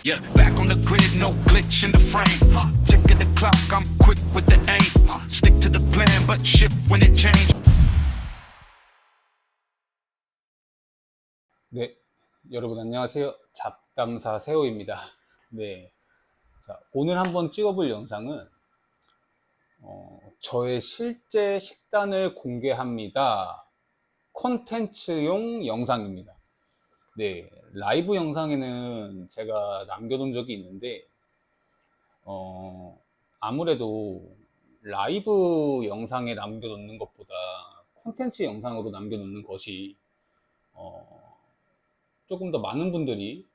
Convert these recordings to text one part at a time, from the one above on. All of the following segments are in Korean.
Yeah, back on the grid, no glitch in the frame. Tick of the clock, I'm quick with the aim. Stick to the plan, but shift when it change. 네, 여러분 안녕하세요. 잡담사 세호입니다. 네, 자, 오늘 한번 찍어볼 영상은 저의 실제 식단을 공개합니다. 콘텐츠용 영상입니다. 네, 라이브 영상에는 제가 남겨둔 적이 있는데 아무래도 라이브 영상에 남겨놓는 것보다 콘텐츠 영상으로 남겨놓는 것이 조금 더 많은 분들이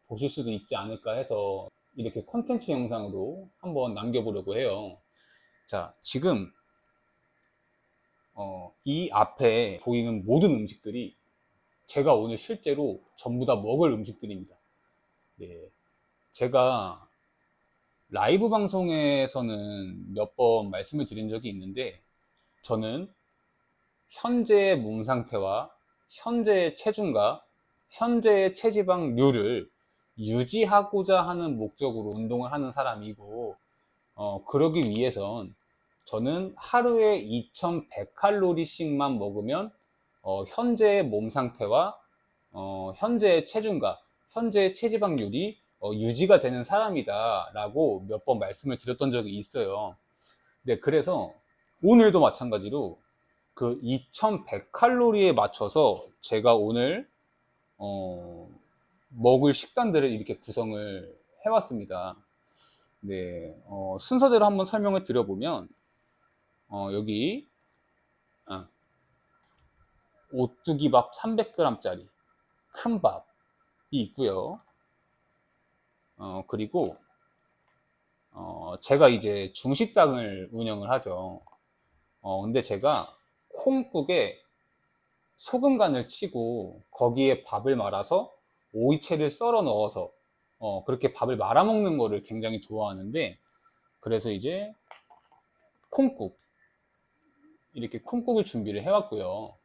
보실 수도 있지 않을까 해서 이렇게 콘텐츠 영상으로 한번 남겨보려고 해요. 자, 지금 이 앞에 보이는 모든 음식들이 제가 오늘 실제로 전부 다 먹을 음식들입니다. 네, 제가 라이브 방송에서는 몇 번 말씀을 드린 적이 있는데 저는 현재의 몸 상태와 현재의 체중과 현재의 체지방률을 유지하고자 하는 목적으로 운동을 하는 사람이고 그러기 위해선 저는 하루에 2100칼로리씩만 먹으면 현재의 몸 상태와 현재의 체중과 현재의 체지방률이 유지가 되는 사람이다 라고 몇 번 말씀을 드렸던 적이 있어요. 네, 그래서 오늘도 마찬가지로 그 2100칼로리에 맞춰서 제가 오늘 먹을 식단들을 이렇게 구성을 해왔습니다. 네, 순서대로 한번 설명을 드려보면 여기 오뚜기밥 300g짜리 큰 밥이 있고요. 그리고 제가 이제 중식당을 운영을 하죠. 근데 제가 콩국에 소금 간을 치고 거기에 밥을 말아서 오이채를 썰어 넣어서 그렇게 밥을 말아 먹는 거를 굉장히 좋아하는데 그래서 이제 콩국 이렇게 콩국을 준비를 해왔고요.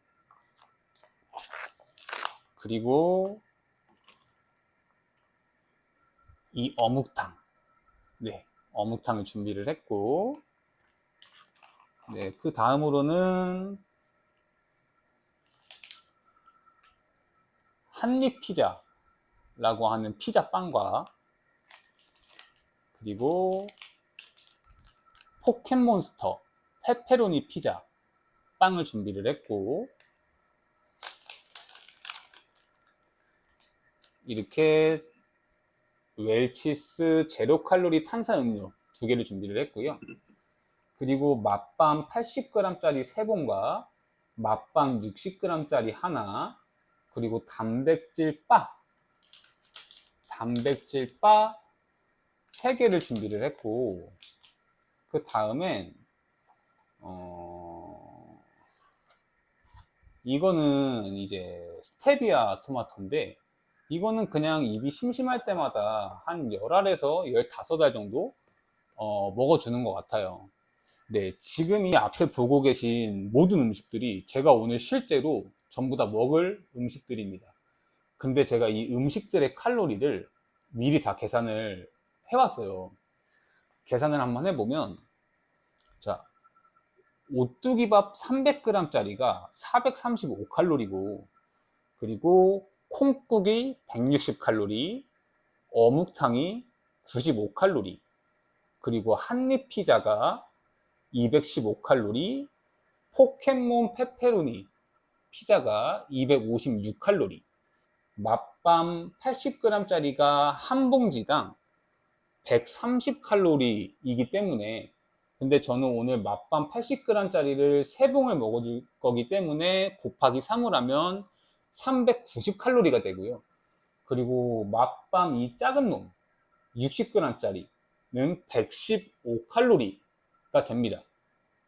그리고 이 어묵탕, 네, 어묵탕을 준비를 했고, 네, 그 다음으로는 한입 피자라고 하는 피자 빵과 그리고 포켓몬스터 페페로니 피자 빵을 준비를 했고 이렇게 웰치스 제로 칼로리 탄산음료 2개를 준비를 했고요. 그리고 맛밤 80g짜리 3본과 맛밤 60g짜리 하나, 그리고 단백질바 3개를 준비를 했고 그 다음엔 이거는 이제 스테비아 토마토인데 이거는 그냥 입이 심심할 때마다 한 10알에서 15알 정도 먹어주는 것 같아요. 네, 지금 이 앞에 보고 계신 모든 음식들이 제가 오늘 실제로 전부 다 먹을 음식들입니다. 근데 제가 이 음식들의 칼로리를 미리 다 계산을 해왔어요. 계산을 한번 해보면 자, 오뚜기밥 300g짜리가 435칼로리고 그리고 콩국이 160칼로리, 어묵탕이 95칼로리, 그리고 한입 피자가 215칼로리, 포켓몬 페페로니 피자가 256칼로리, 맛밤 80g짜리가 한 봉지당 130칼로리이기 때문에 근데 저는 오늘 맛밤 80g짜리를 3봉을 먹어줄 거기 때문에 곱하기 3을 하면 390칼로리가 되고요. 그리고 맛밤 이 작은 놈 60g짜리는 115칼로리가 됩니다.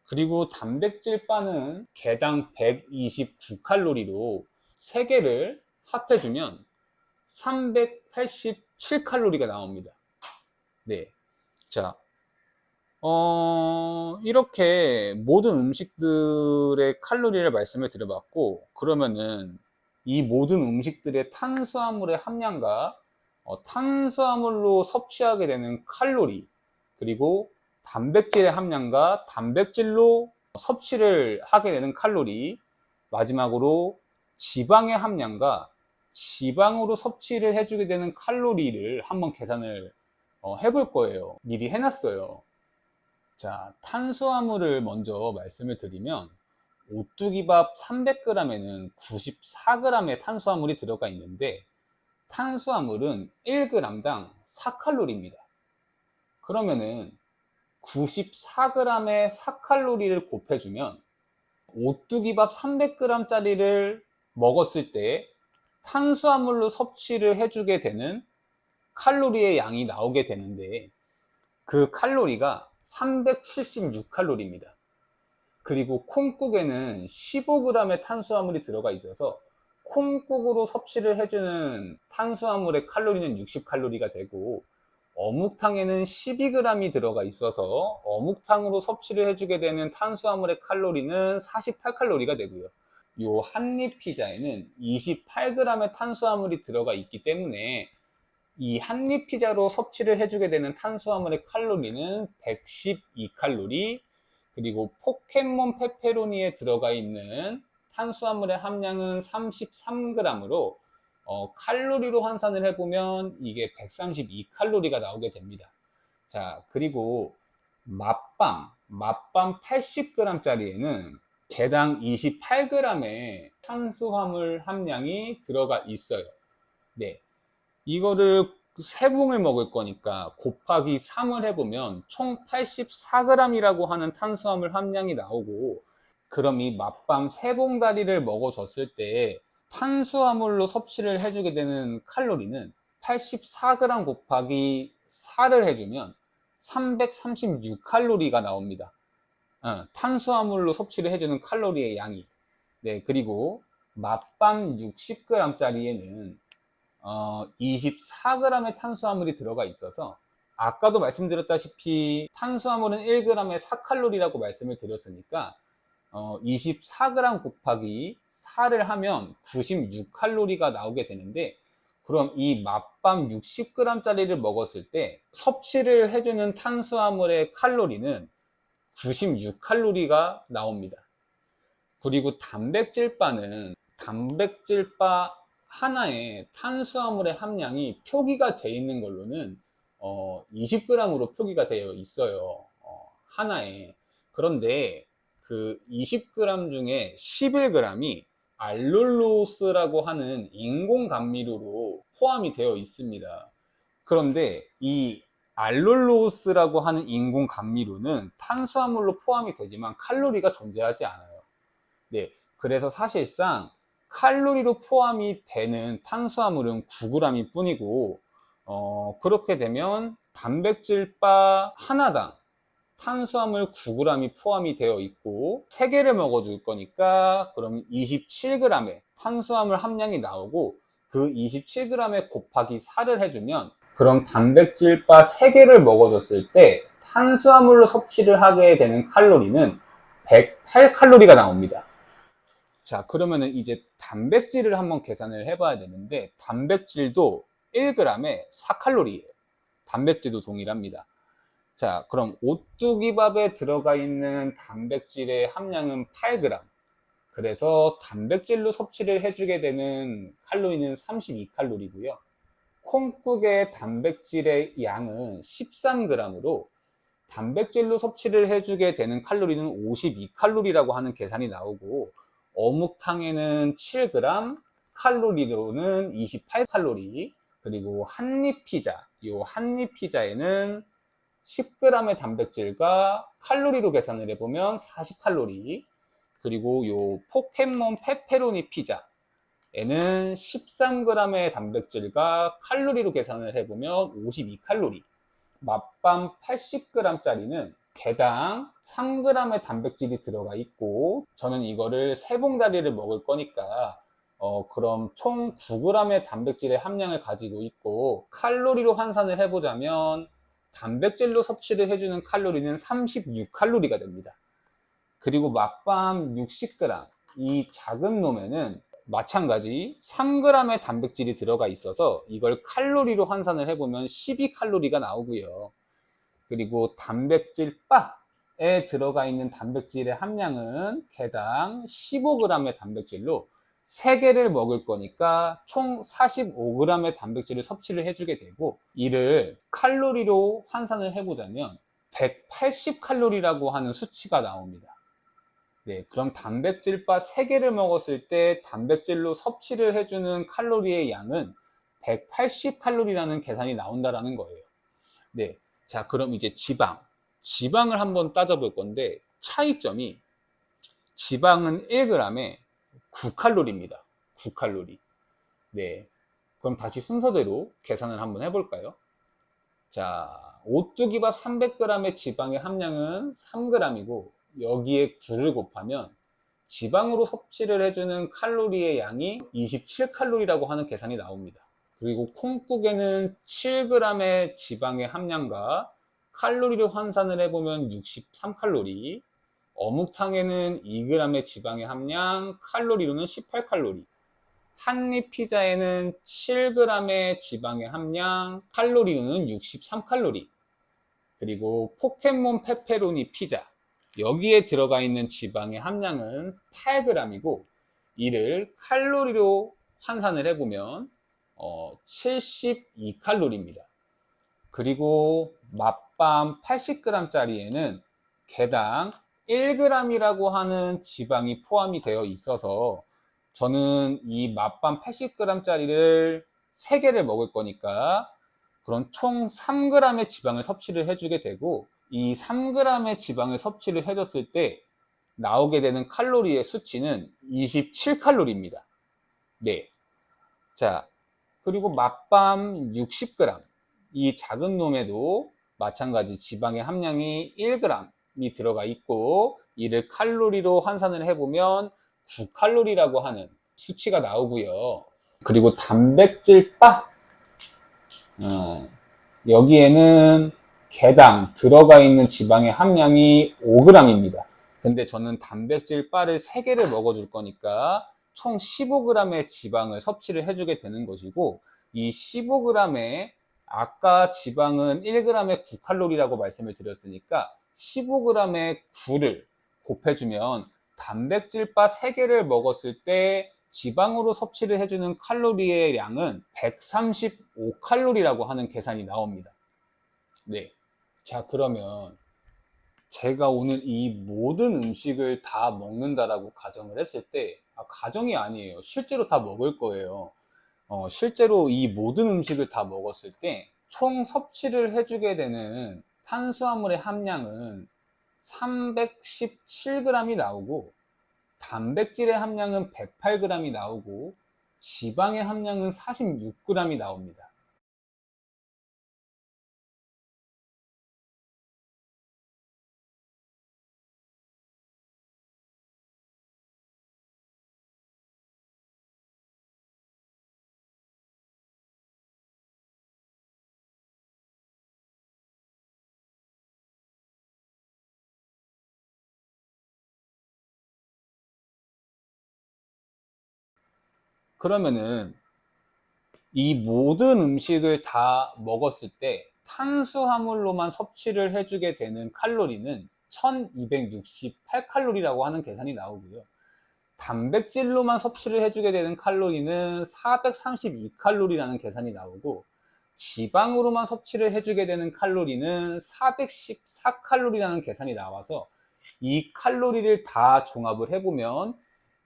그리고 단백질 바는 개당 129칼로리로 3개를 합해주면 387칼로리가 나옵니다. 네. 자, 이렇게 모든 음식들의 칼로리를 말씀을 드려봤고, 그러면은 이 모든 음식들의 탄수화물의 함량과 탄수화물로 섭취하게 되는 칼로리, 그리고 단백질의 함량과 단백질로 섭취를 하게 되는 칼로리, 마지막으로 지방의 함량과 지방으로 섭취를 해주게 되는 칼로리를 한번 계산을 해볼 거예요. 미리 해놨어요. 자, 탄수화물을 먼저 말씀을 드리면 오뚜기밥 300g에는 94g의 탄수화물이 들어가 있는데 탄수화물은 1g당 4칼로리입니다. 그러면은 94g의 4칼로리를 곱해주면 오뚜기밥 300g짜리를 먹었을 때 탄수화물로 섭취를 해주게 되는 칼로리의 양이 나오게 되는데 그 칼로리가 376칼로리입니다. 그리고 콩국에는 15g의 탄수화물이 들어가 있어서 콩국으로 섭취를 해주는 탄수화물의 칼로리는 60칼로리가 되고 어묵탕에는 12g이 들어가 있어서 어묵탕으로 섭취를 해주게 되는 탄수화물의 칼로리는 48칼로리가 되고요. 요 한입 피자에는 28g의 탄수화물이 들어가 있기 때문에 이 한입 피자로 섭취를 해주게 되는 탄수화물의 칼로리는 112칼로리, 그리고 포켓몬 페페로니에 들어가 있는 탄수화물의 함량은 33g으로 칼로리로 환산을 해보면 이게 132칼로리가 나오게 됩니다. 자, 그리고 맛밤 80g짜리에는 개당 28g의 탄수화물 함량이 들어가 있어요. 네, 이거를 3봉을 먹을 거니까 곱하기 3을 해보면 총 84g이라고 하는 탄수화물 함량이 나오고, 그럼 이 맛밤 3봉다리를 먹어줬을 때 탄수화물로 섭취를 해주게 되는 칼로리는 84g 곱하기 4를 해주면 336칼로리가 나옵니다. 탄수화물로 섭취를 해주는 칼로리의 양이. 네, 그리고 맛밤 60g짜리에는 24g의 탄수화물이 들어가 있어서 아까도 말씀드렸다시피 탄수화물은 1g에 4칼로리라고 말씀을 드렸으니까 24g 곱하기 4를 하면 96칼로리가 나오게 되는데, 그럼 이 맛밤 60g짜리를 먹었을 때 섭취를 해주는 탄수화물의 칼로리는 96칼로리가 나옵니다. 그리고 단백질바는 단백질바 하나에 탄수화물의 함량이 표기가 되어 있는 걸로는 20g으로 표기가 되어 있어요. 하나에. 그런데 그 20g 중에 11g이 알룰로스라고 하는 인공 감미료로 포함이 되어 있습니다. 그런데 이 알룰로스라고 하는 인공 감미료는 탄수화물로 포함이 되지만 칼로리가 존재하지 않아요. 네, 그래서 사실상 칼로리로 포함이 되는 탄수화물은 9g일 뿐이고, 그렇게 되면 단백질바 하나당 탄수화물 9g이 포함이 되어 있고 3개를 먹어줄 거니까 그럼 27g의 탄수화물 함량이 나오고, 그 27g에 곱하기 4를 해주면 그럼 단백질바 3개를 먹어줬을 때 탄수화물로 섭취를 하게 되는 칼로리는 108칼로리가 나옵니다. 자, 그러면은 이제 단백질을 한번 계산을 해봐야 되는데 단백질도 1g에 4칼로리예요. 단백질도 동일합니다. 자, 그럼 오뚜기밥에 들어가 있는 단백질의 함량은 8g. 그래서 단백질로 섭취를 해주게 되는 칼로리는 32칼로리고요. 콩국의 단백질의 양은 13g으로 단백질로 섭취를 해주게 되는 칼로리는 52칼로리라고 하는 계산이 나오고, 어묵탕에는 7g, 칼로리로는 28칼로리, 그리고 한입 피자, 이 한입 피자에는 10g의 단백질과 칼로리로 계산을 해보면 40칼로리, 그리고 이 포켓몬 페페로니 피자에는 13g의 단백질과 칼로리로 계산을 해보면 52칼로리, 맛밤 80g짜리는 개당 3g의 단백질이 들어가 있고, 저는 이거를 3봉다리를 먹을 거니까 그럼 총 9g의 단백질의 함량을 가지고 있고, 칼로리로 환산을 해보자면 단백질로 섭취를 해주는 칼로리는 36칼로리가 됩니다. 그리고 맛밤 60g, 이 작은 놈에는 마찬가지 3g의 단백질이 들어가 있어서 이걸 칼로리로 환산을 해보면 12칼로리가 나오고요. 그리고 단백질 바에 들어가 있는 단백질의 함량은 개당 15g의 단백질로 3개를 먹을 거니까 총 45g의 단백질을 섭취를 해주게 되고, 이를 칼로리로 환산을 해보자면 180칼로리라고 하는 수치가 나옵니다. 네, 그럼 단백질 바 3개를 먹었을 때 단백질로 섭취를 해주는 칼로리의 양은 180칼로리라는 계산이 나온다라는 거예요. 네, 자, 그럼 이제 지방을 한번 따져볼 건데, 차이점이 지방은 1g에 9칼로리입니다. 9칼로리. 네, 그럼 다시 순서대로 계산을 한번 해볼까요? 자, 오뚜기밥 300g의 지방의 함량은 3g이고 여기에 9를 곱하면 지방으로 섭취를 해주는 칼로리의 양이 27칼로리라고 하는 계산이 나옵니다. 그리고 콩국에는 7g의 지방의 함량과 칼로리를 환산을 해보면 63칼로리, 어묵탕에는 2g의 지방의 함량, 칼로리로는 18칼로리, 한입 피자에는 7g의 지방의 함량, 칼로리로는 63칼로리, 그리고 포켓몬 페페로니 피자, 여기에 들어가 있는 지방의 함량은 8g이고 이를 칼로리로 환산을 해보면 72칼로리입니다. 그리고 맛밤 80g짜리에는 개당 1g이라고 하는 지방이 포함이 되어 있어서 저는 이 맛밤 80g짜리를 3개를 먹을 거니까 그런 총 3g의 지방을 섭취를 해주게 되고, 이 3g의 지방을 섭취를 해줬을 때 나오게 되는 칼로리의 수치는 27칼로리입니다. 네. 자, 그리고 맛밤 60g. 이 작은 놈에도 마찬가지 지방의 함량이 1g이 들어가 있고, 이를 칼로리로 환산을 해보면 9칼로리라고 하는 수치가 나오고요. 그리고 단백질 바, 여기에는 개당 들어가 있는 지방의 함량이 5g입니다. 근데 저는 단백질 바를 3개를 먹어줄 거니까 총 15g의 지방을 섭취를 해주게 되는 것이고, 이 15g에 아까 지방은 1g에 9칼로리라고 말씀을 드렸으니까 15g에 9를 곱해주면 단백질 바 3개를 먹었을 때 지방으로 섭취를 해주는 칼로리의 양은 135칼로리라고 하는 계산이 나옵니다. 네. 자, 그러면 제가 오늘 이 모든 음식을 다 먹는다라고 가정을 했을 때, 가정이 아니에요. 실제로 다 먹을 거예요. 실제로 이 모든 음식을 다 먹었을 때 총 섭취를 해주게 되는 탄수화물의 함량은 317g이 나오고, 단백질의 함량은 108g이 나오고, 지방의 함량은 46g이 나옵니다. 그러면은 이 모든 음식을 다 먹었을 때 탄수화물로만 섭취를 해주게 되는 칼로리는 1268칼로리라고 하는 계산이 나오고요. 단백질로만 섭취를 해주게 되는 칼로리는 432칼로리라는 계산이 나오고, 지방으로만 섭취를 해주게 되는 칼로리는 414칼로리라는 계산이 나와서 이 칼로리를 다 종합을 해보면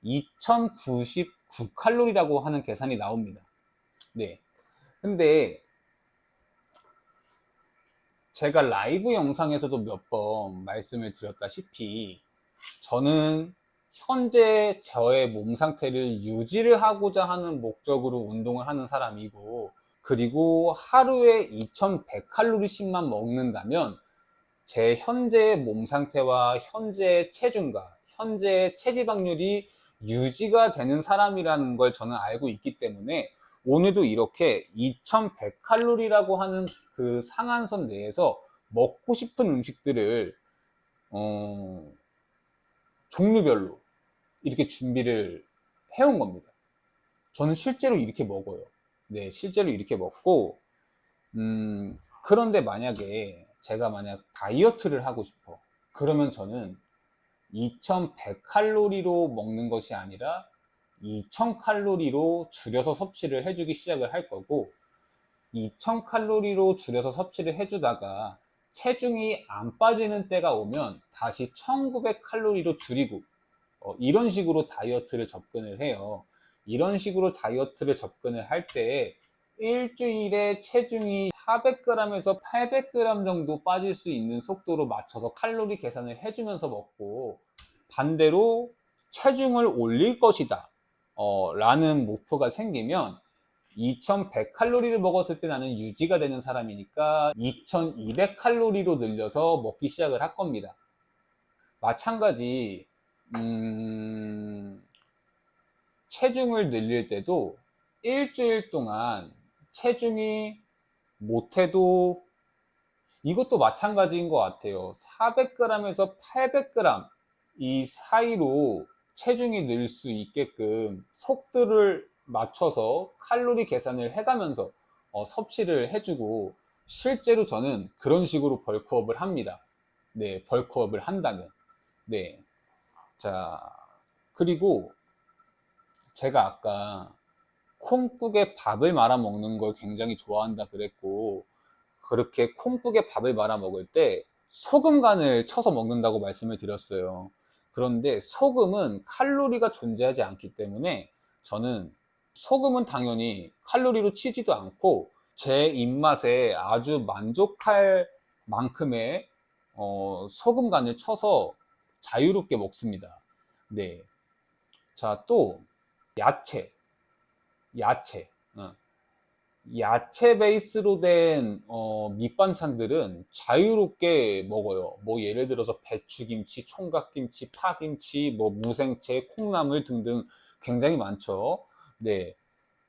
2099칼로리라고 하는 계산이 나옵니다. 네. 근데 제가 라이브 영상에서도 몇 번 말씀을 드렸다시피 저는 현재 저의 몸 상태를 유지를 하고자 하는 목적으로 운동을 하는 사람이고, 그리고 하루에 2100칼로리씩만 먹는다면 제 현재의 몸 상태와 현재의 체중과 현재의 체지방률이 유지가 되는 사람이라는 걸 저는 알고 있기 때문에 오늘도 이렇게 2100칼로리라고 하는 그 상한선 내에서 먹고 싶은 음식들을 종류별로 이렇게 준비를 해온 겁니다. 저는 실제로 이렇게 먹어요. 네, 실제로 이렇게 먹고, 그런데 만약에 제가 만약 다이어트를 하고 싶어. 그러면 저는 2100칼로리로 먹는 것이 아니라 2000칼로리로 줄여서 섭취를 해주기 시작을 할 거고, 2000칼로리로 줄여서 섭취를 해주다가 체중이 안 빠지는 때가 오면 다시 1900칼로리로 줄이고, 이런 식으로 다이어트를 접근을 해요. 이런 식으로 다이어트를 접근을 할 때 일주일에 체중이 400g에서 800g 정도 빠질 수 있는 속도로 맞춰서 칼로리 계산을 해주면서 먹고, 반대로 체중을 올릴 것이다 라는 목표가 생기면 2100칼로리를 먹었을 때 나는 유지가 되는 사람이니까 2200칼로리로 늘려서 먹기 시작을 할 겁니다. 마찬가지 체중을 늘릴 때도 일주일 동안 체중이 못해도 이것도 마찬가지인 것 같아요. 400g에서 800g 이 사이로 체중이 늘 수 있게끔 속도를 맞춰서 칼로리 계산을 해가면서 섭취를 해주고, 실제로 저는 그런 식으로 벌크업을 합니다. 네, 벌크업을 한다면. 네. 자, 그리고 제가 아까 콩국에 밥을 말아 먹는 걸 굉장히 좋아한다 그랬고, 그렇게 콩국에 밥을 말아 먹을 때 소금 간을 쳐서 먹는다고 말씀을 드렸어요. 그런데 소금은 칼로리가 존재하지 않기 때문에 저는 소금은 당연히 칼로리로 치지도 않고 제 입맛에 아주 만족할 만큼의 소금 간을 쳐서 자유롭게 먹습니다. 네. 자, 또 야채. 야채. 야채 베이스로 된 밑반찬들은 자유롭게 먹어요. 뭐 예를 들어서 배추김치, 총각김치, 파김치, 뭐 무생채, 콩나물 등등 굉장히 많죠. 네,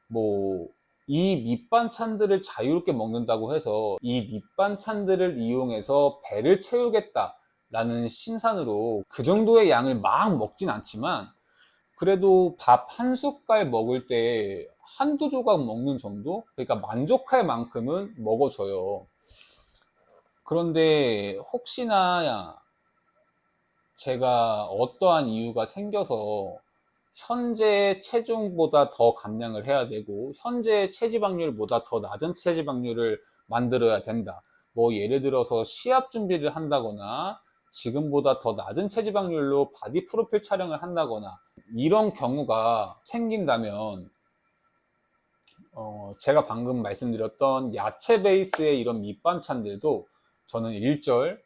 뭐 이 밑반찬들을 자유롭게 먹는다고 해서 이 밑반찬들을 이용해서 배를 채우겠다라는 심산으로 그 정도의 양을 막 먹진 않지만, 그래도 밥 한 숟갈 먹을 때 한두 조각 먹는 정도? 그러니까 만족할 만큼은 먹어줘요. 그런데 혹시나 제가 어떠한 이유가 생겨서 현재 체중보다 더 감량을 해야 되고 현재 체지방률보다 더 낮은 체지방률을 만들어야 된다. 뭐 예를 들어서 시합 준비를 한다거나 지금보다 더 낮은 체지방률로 바디 프로필 촬영을 한다거나 이런 경우가 생긴다면 제가 방금 말씀드렸던 야채 베이스의 이런 밑반찬들도 저는 일절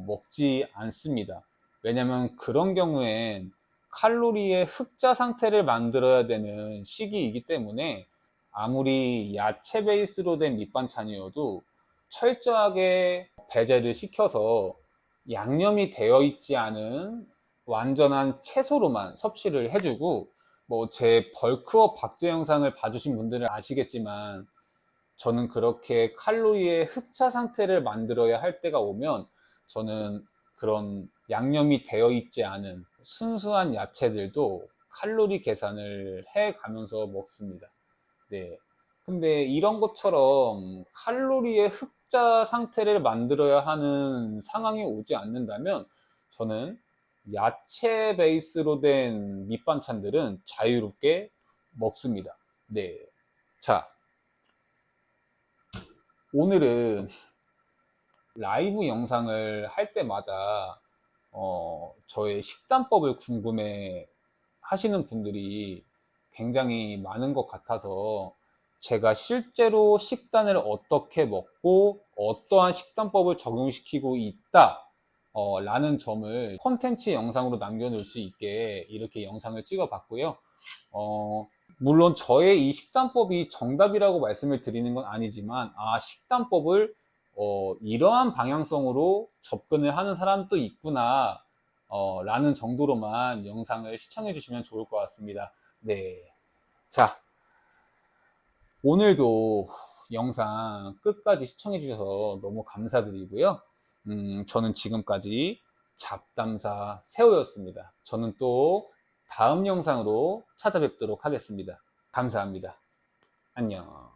먹지 않습니다. 왜냐면 그런 경우엔 칼로리의 흑자 상태를 만들어야 되는 시기이기 때문에 아무리 야채 베이스로 된 밑반찬이어도 철저하게 배제를 시켜서 양념이 되어 있지 않은 완전한 채소로만 섭취를 해주고, 뭐 제 벌크업 박제 영상을 봐주신 분들은 아시겠지만 저는 그렇게 칼로리의 흑자 상태를 만들어야 할 때가 오면 저는 그런 양념이 되어 있지 않은 순수한 야채들도 칼로리 계산을 해 가면서 먹습니다. 네. 근데 이런 것처럼 칼로리의 흑자 상태를 만들어야 하는 상황이 오지 않는다면 저는 야채 베이스로 된 밑반찬들은 자유롭게 먹습니다. 네. 자, 오늘은 라이브 영상을 할 때마다 저의 식단법을 궁금해 하시는 분들이 굉장히 많은 것 같아서 제가 실제로 식단을 어떻게 먹고 어떠한 식단법을 적용시키고 있다 라는 점을 콘텐츠 영상으로 남겨놓을 수 있게 이렇게 영상을 찍어 봤고요. 물론 저의 이 식단법이 정답이라고 말씀을 드리는 건 아니지만, 식단법을 이러한 방향성으로 접근을 하는 사람도 있구나 라는 정도로만 영상을 시청해 주시면 좋을 것 같습니다. 네. 자, 오늘도 영상 끝까지 시청해 주셔서 너무 감사드리고요. 저는 지금까지 잡담사 세호였습니다. 저는 또 다음 영상으로 찾아뵙도록 하겠습니다. 감사합니다. 안녕.